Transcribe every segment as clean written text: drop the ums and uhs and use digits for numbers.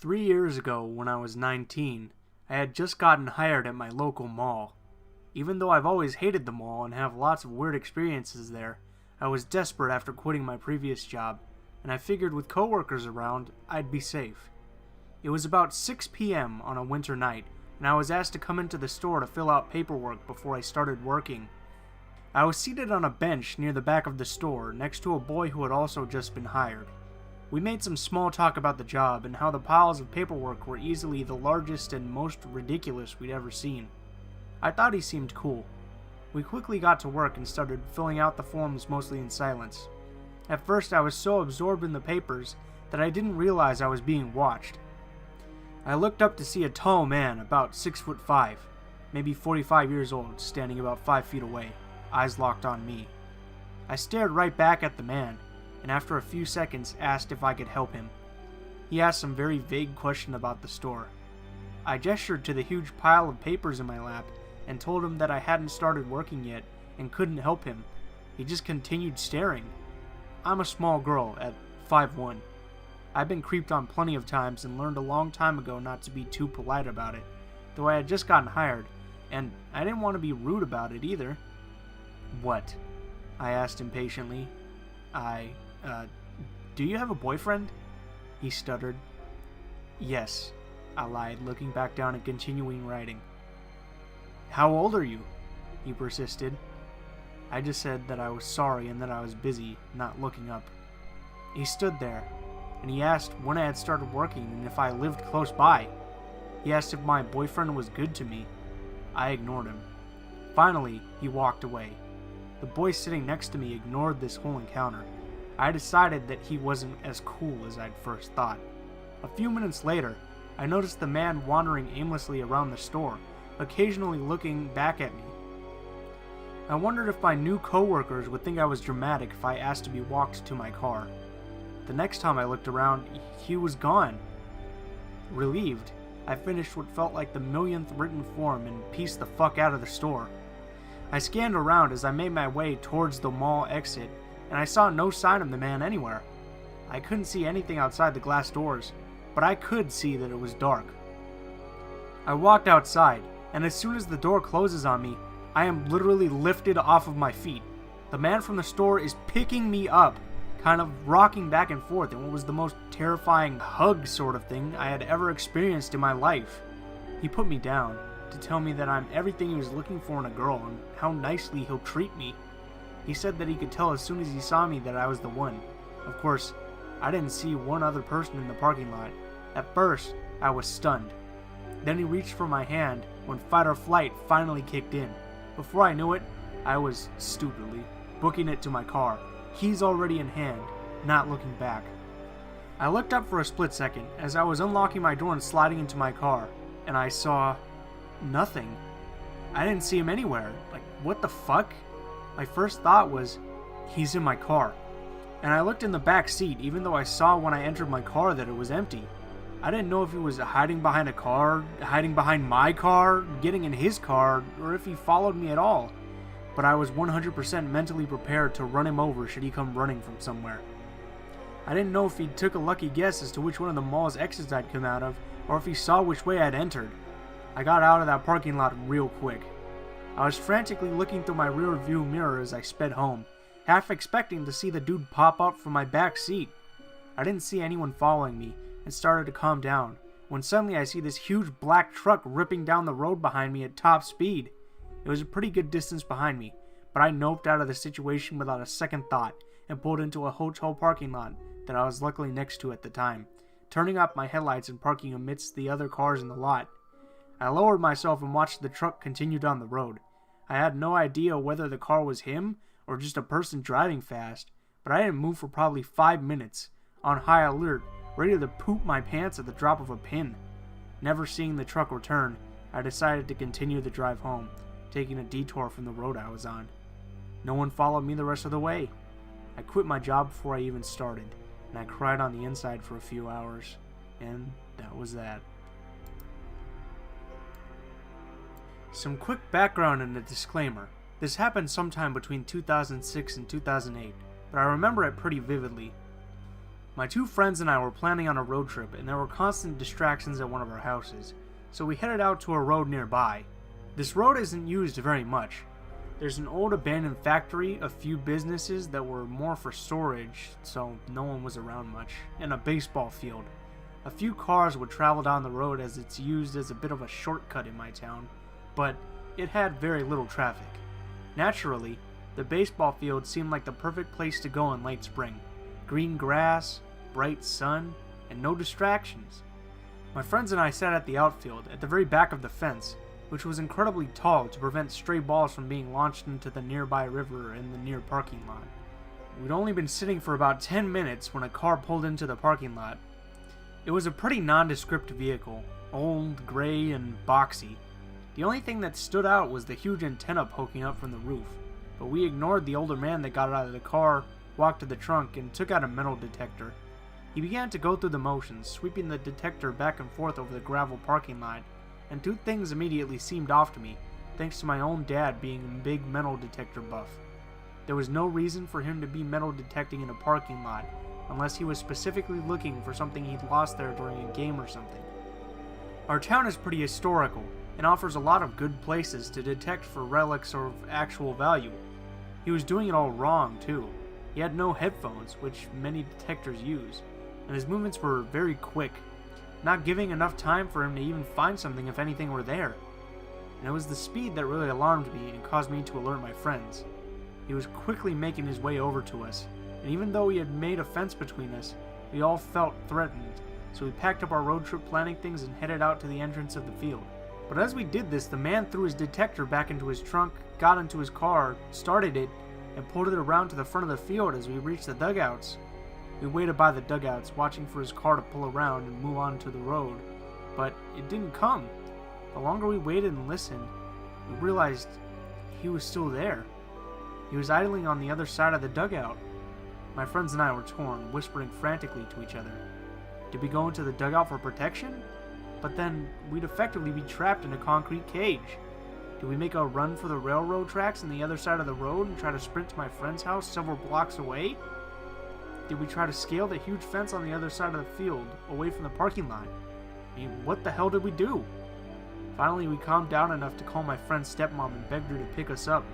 3 years ago, when I was 19, I had just gotten hired at my local mall. Even though I've always hated the mall and have lots of weird experiences there, I was desperate after quitting my previous job, and I figured with coworkers around, I'd be safe. It was about 6 p.m. on a winter night, and I was asked to come into the store to fill out paperwork before I started working. I was seated on a bench near the back of the store, next to a boy who had also just been hired. We made some small talk about the job and how the piles of paperwork were easily the largest and most ridiculous we'd ever seen. I thought he seemed cool. We quickly got to work and started filling out the forms mostly in silence. At first I was so absorbed in the papers that I didn't realize I was being watched. I looked up to see a tall man about 6'5", maybe 45 years old, standing about 5 feet away, eyes locked on me. I stared right back at the man, and after a few seconds asked if I could help him. He asked some very vague question about the store. I gestured to the huge pile of papers in my lap and told him that I hadn't started working yet and couldn't help him. He just continued staring. I'm a small girl at 5'1". I've been creeped on plenty of times and learned a long time ago not to be too polite about it, though I had just gotten hired, and I didn't want to be rude about it either. "What?" I asked impatiently. Do you have a boyfriend?" He stuttered. "Yes," I lied, looking back down and continuing writing. "How old are you?" he persisted. I just said that I was sorry and that I was busy, not looking up. He stood there, and he asked when I had started working and if I lived close by. He asked if my boyfriend was good to me. I ignored him. Finally, he walked away. The boy sitting next to me ignored this whole encounter. I decided that he wasn't as cool as I'd first thought. A few minutes later, I noticed the man wandering aimlessly around the store, occasionally looking back at me. I wondered if my new coworkers would think I was dramatic if I asked to be walked to my car. The next time I looked around, he was gone. Relieved, I finished what felt like the millionth written form and pieced the fuck out of the store. I scanned around as I made my way towards the mall exit, and I saw no sign of the man anywhere. I couldn't see anything outside the glass doors, but I could see that it was dark. I walked outside, and as soon as the door closes on me, I am literally lifted off of my feet. The man from the store is picking me up, kind of rocking back and forth in what was the most terrifying hug sort of thing I had ever experienced in my life. He put me down to tell me that I'm everything he was looking for in a girl and how nicely he'll treat me. He said that he could tell as soon as he saw me that I was the one. Of course, I didn't see one other person in the parking lot. At first, I was stunned. Then he reached for my hand when fight or flight finally kicked in. Before I knew it, I was, stupidly, booking it to my car, keys already in hand, not looking back. I looked up for a split second as I was unlocking my door and sliding into my car, and I saw nothing. I didn't see him anywhere. Like, what the fuck? My first thought was, he's in my car. And I looked in the back seat, even though I saw when I entered my car that it was empty. I didn't know if he was hiding behind a car, hiding behind my car, getting in his car, or if he followed me at all. But I was 100% mentally prepared to run him over should he come running from somewhere. I didn't know if he took a lucky guess as to which one of the mall's exits I'd come out of, or if he saw which way I'd entered. I got out of that parking lot real quick. I was frantically looking through my rear view mirror as I sped home, half expecting to see the dude pop up from my back seat. I didn't see anyone following me and started to calm down, when suddenly I see this huge black truck ripping down the road behind me at top speed. It was a pretty good distance behind me, but I noped out of the situation without a second thought and pulled into a hotel parking lot that I was luckily next to at the time, turning up my headlights and parking amidst the other cars in the lot. I lowered myself and watched the truck continue down the road. I had no idea whether the car was him or just a person driving fast, but I didn't move for probably 5 minutes, on high alert, ready to poop my pants at the drop of a pin. Never seeing the truck return, I decided to continue the drive home, taking a detour from the road I was on. No one followed me the rest of the way. I quit my job before I even started, and I cried on the inside for a few hours, and that was that. Some quick background and a disclaimer. This happened sometime between 2006 and 2008, but I remember it pretty vividly. My two friends and I were planning on a road trip, and there were constant distractions at one of our houses, so we headed out to a road nearby. This road isn't used very much. There's an old abandoned factory, a few businesses that were more for storage, so no one was around much, and a baseball field. A few cars would travel down the road as it's used as a bit of a shortcut in my town, but it had very little traffic. Naturally, the baseball field seemed like the perfect place to go in late spring. Green grass, bright sun, and no distractions. My friends and I sat at the outfield, at the very back of the fence, which was incredibly tall to prevent stray balls from being launched into the nearby river in the near parking lot. We'd only been sitting for about 10 minutes when a car pulled into the parking lot. It was a pretty nondescript vehicle, old, gray, and boxy. The only thing that stood out was the huge antenna poking up from the roof, but we ignored the older man that got out of the car, walked to the trunk, and took out a metal detector. He began to go through the motions, sweeping the detector back and forth over the gravel parking lot, and two things immediately seemed off to me, thanks to my own dad being a big metal detector buff. There was no reason for him to be metal detecting in a parking lot, unless he was specifically looking for something he'd lost there during a game or something. Our town is pretty historical, and offers a lot of good places to detect for relics of actual value. He was doing it all wrong, too. He had no headphones, which many detectors use, and his movements were very quick, not giving enough time for him to even find something if anything were there. And it was the speed that really alarmed me and caused me to alert my friends. He was quickly making his way over to us, and even though he had made a fence between us, we all felt threatened, so we packed up our road trip planning things and headed out to the entrance of the field. But as we did this, the man threw his detector back into his trunk, got into his car, started it, and pulled it around to the front of the field as we reached the dugouts. We waited by the dugouts, watching for his car to pull around and move on to the road, but it didn't come. The longer we waited and listened, we realized he was still there. He was idling on the other side of the dugout. My friends and I were torn, whispering frantically to each other. Did we go into the dugout for protection? But then we'd effectively be trapped in a concrete cage. Did we make a run for the railroad tracks on the other side of the road and try to sprint to my friend's house several blocks away? Did we try to scale the huge fence on the other side of the field, away from the parking lot? I mean, what the hell did we do? Finally, we calmed down enough to call my friend's stepmom and begged her to pick us up.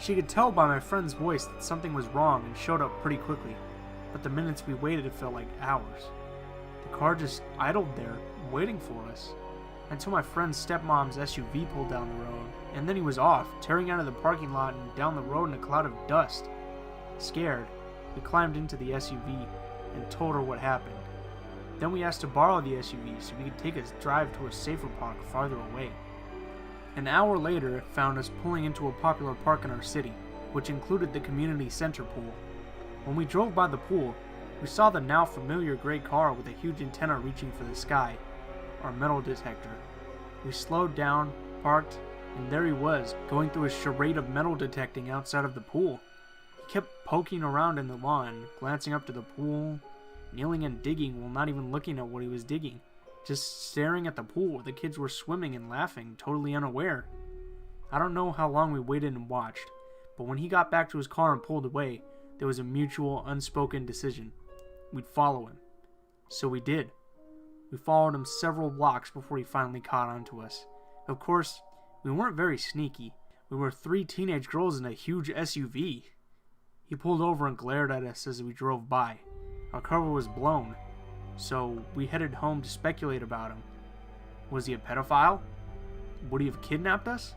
She could tell by my friend's voice that something was wrong and showed up pretty quickly, but the minutes we waited it felt like hours. The car just idled there, waiting for us, until my friend's stepmom's SUV pulled down the road, and then he was off, tearing out of the parking lot and down the road in a cloud of dust. Scared, we climbed into the SUV and told her what happened. Then we asked to borrow the SUV so we could take a drive to a safer park farther away. An hour later, it found us pulling into a popular park in our city, which included the community center pool. When we drove by the pool, we saw the now familiar gray car with a huge antenna reaching for the sky, our metal detector. We slowed down, parked, and there he was, going through a charade of metal detecting outside of the pool. He kept poking around in the lawn, glancing up to the pool, kneeling and digging while not even looking at what he was digging, just staring at the pool where the kids were swimming and laughing, totally unaware. I don't know how long we waited and watched, but when he got back to his car and pulled away, there was a mutual, unspoken decision. We'd follow him. So we did. We followed him several blocks before he finally caught on to us. Of course, we weren't very sneaky. We were 3 teenage girls in a huge SUV. He pulled over and glared at us as we drove by. Our cover was blown, so we headed home to speculate about him. Was he a pedophile? Would he have kidnapped us?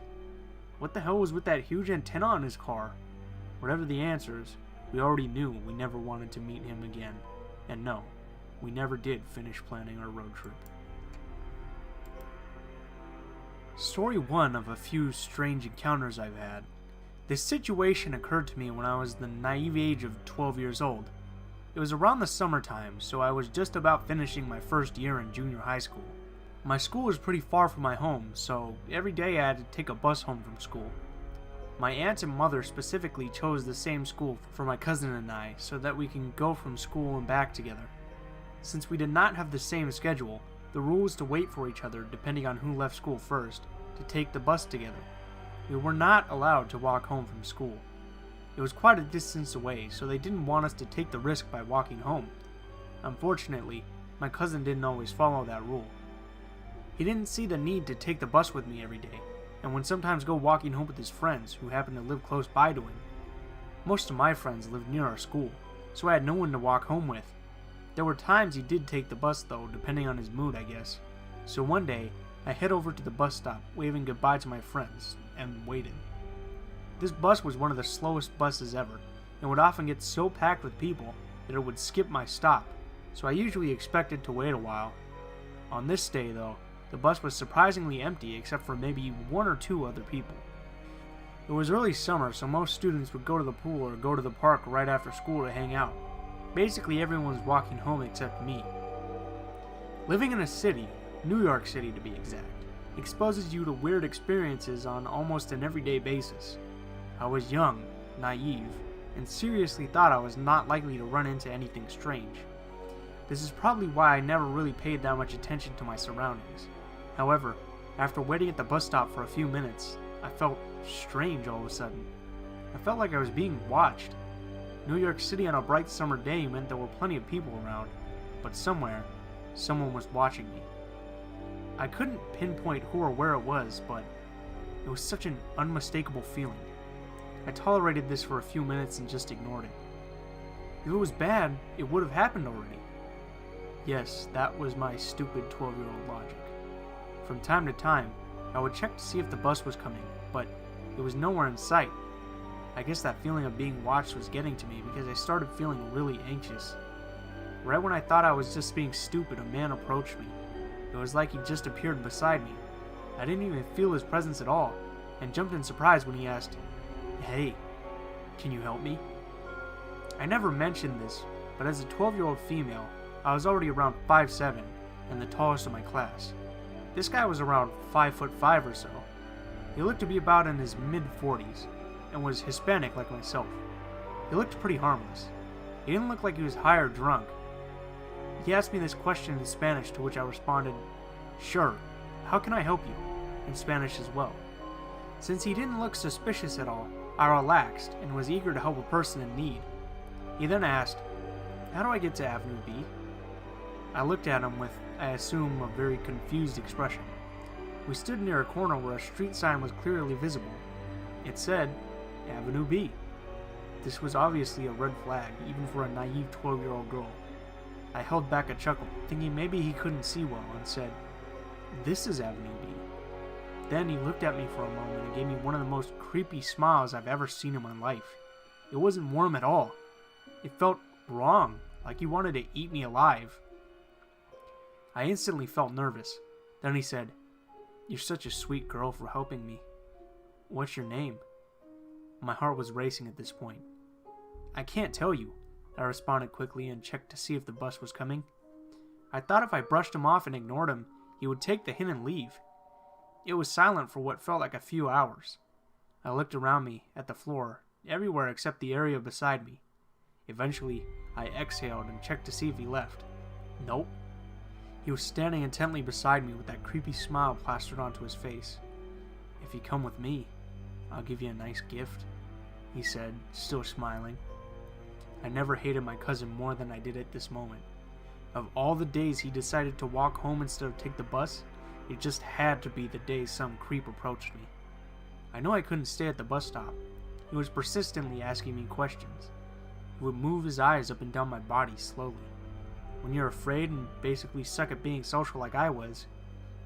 What the hell was with that huge antenna on his car? Whatever the answers, we already knew we never wanted to meet him again. And no, we never did finish planning our road trip. Story 1 of a few strange encounters I've had. This situation occurred to me when I was the naive age of 12 years old. It was around the summertime, so I was just about finishing my first year in junior high school. My school was pretty far from my home, so every day I had to take a bus home from school. My aunt and mother specifically chose the same school for my cousin and I, so that we can go from school and back together. Since we did not have the same schedule, the rule was to wait for each other depending on who left school first, to take the bus together. We were not allowed to walk home from school. It was quite a distance away, so they didn't want us to take the risk by walking home. Unfortunately, my cousin didn't always follow that rule. He didn't see the need to take the bus with me every day, and would sometimes go walking home with his friends who happened to live close by to him. Most of my friends lived near our school, so I had no one to walk home with. There were times he did take the bus though, depending on his mood, I guess. So one day, I head over to the bus stop, waving goodbye to my friends, and waited. This bus was one of the slowest buses ever, and would often get so packed with people that it would skip my stop, so I usually expected to wait a while. On this day though, the bus was surprisingly empty except for maybe one or two other people. It was early summer, so most students would go to the pool or go to the park right after school to hang out. Basically everyone was walking home except me. Living in a city, New York City to be exact, exposes you to weird experiences on almost an everyday basis. I was young, naive, and seriously thought I was not likely to run into anything strange. This is probably why I never really paid that much attention to my surroundings. However, after waiting at the bus stop for a few minutes, I felt strange all of a sudden. I felt like I was being watched. New York City on a bright summer day meant there were plenty of people around, but somewhere, someone was watching me. I couldn't pinpoint who or where it was, but it was such an unmistakable feeling. I tolerated this for a few minutes and just ignored it. If it was bad, it would have happened already. Yes, that was my stupid 12-year-old logic. From time to time, I would check to see if the bus was coming, but it was nowhere in sight. I guess that feeling of being watched was getting to me because I started feeling really anxious. Right when I thought I was just being stupid, a man approached me. It was like he just appeared beside me. I didn't even feel his presence at all, and jumped in surprise when he asked, "Hey, can you help me?" I never mentioned this, but as a 12-year-old female, I was already around 5'7", and the tallest of my class. This guy was around 5'5" or so. He looked to be about in his mid-40s, and was Hispanic like myself. He looked pretty harmless. He didn't look like he was high or drunk. He asked me this question in Spanish, to which I responded, "Sure, how can I help you?" in Spanish as well. Since he didn't look suspicious at all, I relaxed and was eager to help a person in need. He then asked, "How do I get to Avenue B?" I looked at him with, I assume, a very confused expression. We stood near a corner where a street sign was clearly visible. It said, Avenue B. This was obviously a red flag, even for a naive 12-year-old girl. I held back a chuckle, thinking maybe he couldn't see well, and said, "This is Avenue B." Then he looked at me for a moment and gave me one of the most creepy smiles I've ever seen in my life. It wasn't warm at all. It felt wrong, like he wanted to eat me alive. I instantly felt nervous. Then he said, "You're such a sweet girl for helping me. What's your name?" My heart was racing at this point. "I can't tell you," I responded quickly and checked to see if the bus was coming. I thought if I brushed him off and ignored him, he would take the hint and leave. It was silent for what felt like a few hours. I looked around me, at the floor, everywhere except the area beside me. Eventually, I exhaled and checked to see if he left. Nope. He was standing intently beside me with that creepy smile plastered onto his face. "If you come with me, I'll give you a nice gift," he said, still smiling. I never hated my cousin more than I did at this moment. Of all the days he decided to walk home instead of take the bus, it just had to be the day some creep approached me. I know I couldn't stay at the bus stop. He was persistently asking me questions. He would move his eyes up and down my body slowly. When you're afraid and basically suck at being social like I was,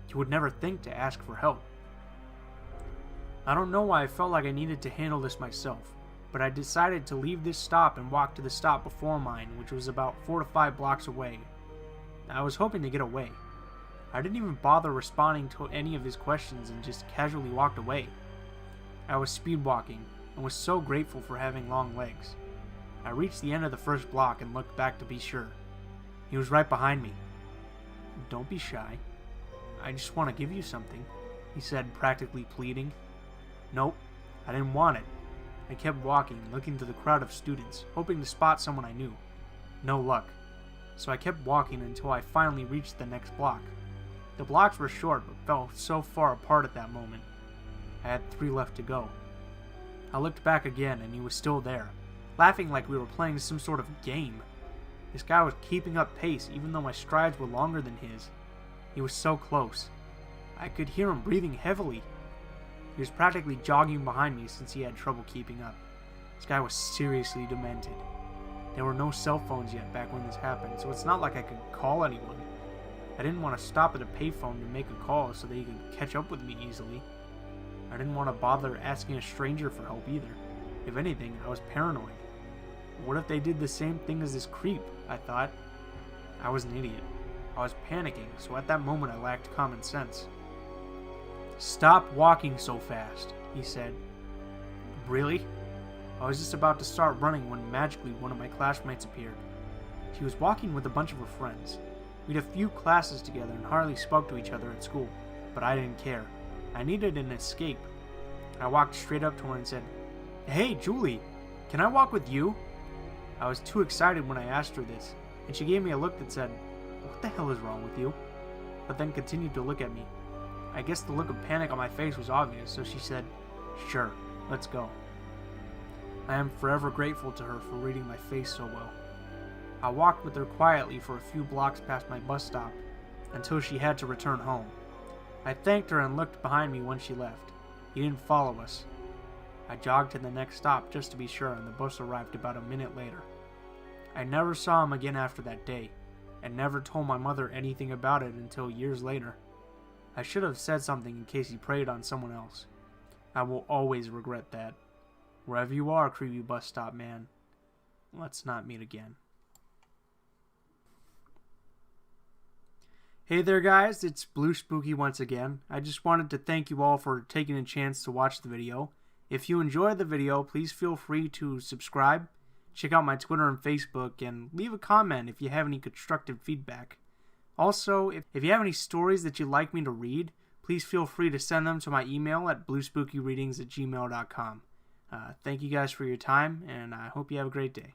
you would never think to ask for help. I don't know why I felt like I needed to handle this myself, but I decided to leave this stop and walk to the stop before mine, which was about 4 to 5 blocks away. I was hoping to get away. I didn't even bother responding to any of his questions and just casually walked away. I was speed walking and was so grateful for having long legs. I reached the end of the first block and looked back to be sure. He was right behind me. "Don't be shy. I just want to give you something," he said, practically pleading. Nope, I didn't want it. I kept walking, looking through the crowd of students, hoping to spot someone I knew. No luck. So I kept walking until I finally reached the next block. The blocks were short but fell so far apart at that moment. I had 3 left to go. I looked back again and he was still there, laughing like we were playing some sort of game. This guy was keeping up pace even though my strides were longer than his. He was so close. I could hear him breathing heavily. He was practically jogging behind me since he had trouble keeping up. This guy was seriously demented. There were no cell phones yet back when this happened, so it's not like I could call anyone. I didn't want to stop at a payphone to make a call so that he could catch up with me easily. I didn't want to bother asking a stranger for help either. If anything, I was paranoid. What if they did the same thing as this creep? I thought. I was an idiot. I was panicking, so at that moment I lacked common sense. "Stop walking so fast," he said. "Really?" I was just about to start running when magically one of my classmates appeared. She was walking with a bunch of her friends. We had a few classes together and hardly spoke to each other at school, but I didn't care. I needed an escape. I walked straight up to her and said, "Hey, Julie, can I walk with you?" I was too excited when I asked her this, and she gave me a look that said, "What the hell is wrong with you?" but then continued to look at me. I guess the look of panic on my face was obvious, so she said, "Sure, let's go." I am forever grateful to her for reading my face so well. I walked with her quietly for a few blocks past my bus stop, until she had to return home. I thanked her and looked behind me when she left. He didn't follow us. I jogged to the next stop just to be sure, and the bus arrived about a minute later. I never saw him again after that day, and never told my mother anything about it until years later. I should have said something in case he preyed on someone else. I will always regret that. Wherever you are, creepy bus stop man, let's not meet again. Hey there guys, it's Blue Spooky once again. I just wanted to thank you all for taking a chance to watch the video. If you enjoyed the video, please feel free to subscribe, check out my Twitter and Facebook, and leave a comment if you have any constructive feedback. Also, if you have any stories that you'd like me to read, please feel free to send them to my email at bluespookyreadings@gmail.com. Thank you guys for your time, and I hope you have a great day.